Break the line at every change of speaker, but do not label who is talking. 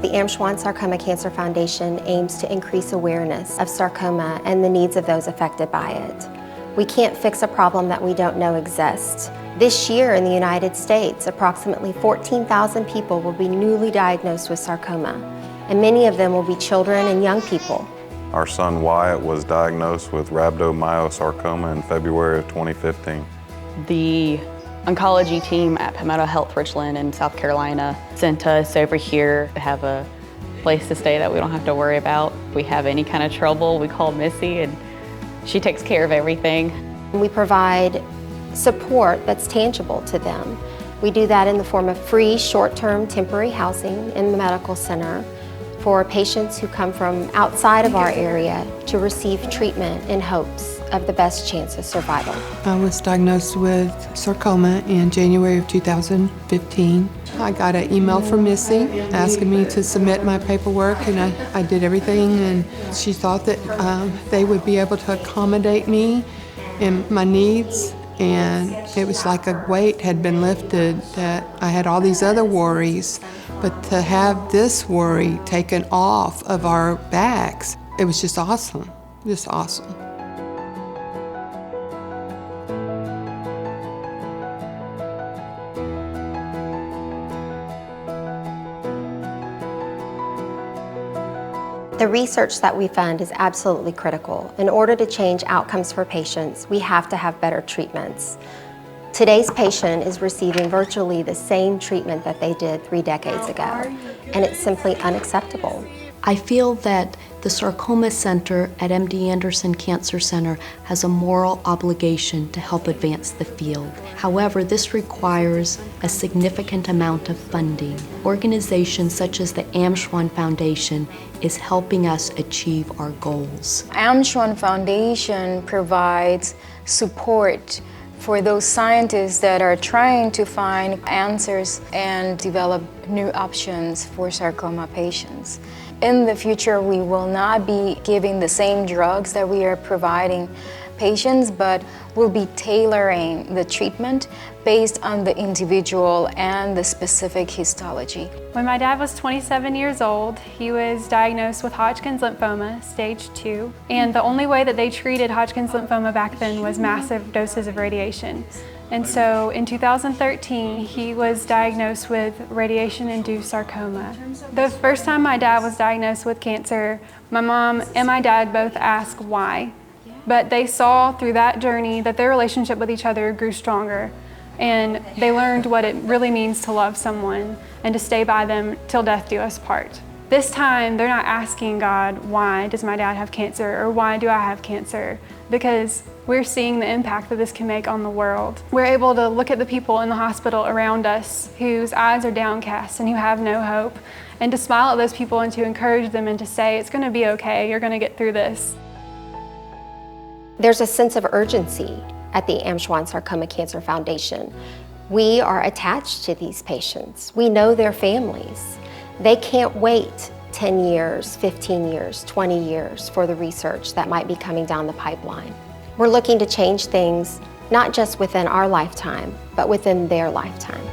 The Amschwand Sarcoma Cancer Foundation aims to increase awareness of sarcoma and the needs of those affected by it. We can't fix a problem that we don't know exists. This year in the United States, approximately 14,000 people will be newly diagnosed with sarcoma, and many of them will be children and young people.
Our son Wyatt was diagnosed with rhabdomyosarcoma in February of 2015.
The oncology team at Palmetto Health Richland in South Carolina sent us over here to have a place to stay that we don't have to worry about. If we have any kind of trouble, we call Missy and she takes care of everything.
We provide support that's tangible to them. We do that in the form of free short-term temporary housing in the medical center for patients who come from outside of our area to receive treatment in hopes of the best chance of survival.
I was diagnosed with sarcoma in January of 2015. I got an email from Missy asking me to submit my paperwork, and I did everything, and she thought that they would be able to accommodate me and my needs, and it was like a weight had been lifted, that I had all these other worries, but to have this worry taken off of our backs, it was just awesome, just awesome.
The research that we fund is absolutely critical. In order to change outcomes for patients, we have to have better treatments. Today's patient is receiving virtually the same treatment that they did 3 decades ago, and it's simply unacceptable.
I feel that the Sarcoma Center at MD Anderson Cancer Center has a moral obligation to help advance the field. However, this requires a significant amount of funding. Organizations such as the Amschwand Foundation is helping us achieve our goals.
Amschwand Foundation provides support for those scientists that are trying to find answers and develop new options for sarcoma patients. In the future, we will not be giving the same drugs that we are providing patients, but we'll be tailoring the treatment based on the individual and the specific histology.
When my dad was 27 years old, he was diagnosed with Hodgkin's lymphoma, stage 2. And the only way that they treated Hodgkin's lymphoma back then was massive doses of radiation. And so in 2013, he was diagnosed with radiation-induced sarcoma. The first time my dad was diagnosed with cancer, my mom and my dad both asked why. But they saw through that journey that their relationship with each other grew stronger, and they learned what it really means to love someone and to stay by them till death do us part. This time, they're not asking God, why does my dad have cancer, or why do I have cancer? Because we're seeing the impact that this can make on the world. We're able to look at the people in the hospital around us whose eyes are downcast and who have no hope, and to smile at those people and to encourage them and to say, it's gonna be okay, you're gonna get through this.
There's a sense of urgency at the Amschwand Sarcoma Cancer Foundation. We are attached to these patients. We know their families. They can't wait 10 years, 15 years, 20 years for the research that might be coming down the pipeline. We're looking to change things, not just within our lifetime, but within their lifetime.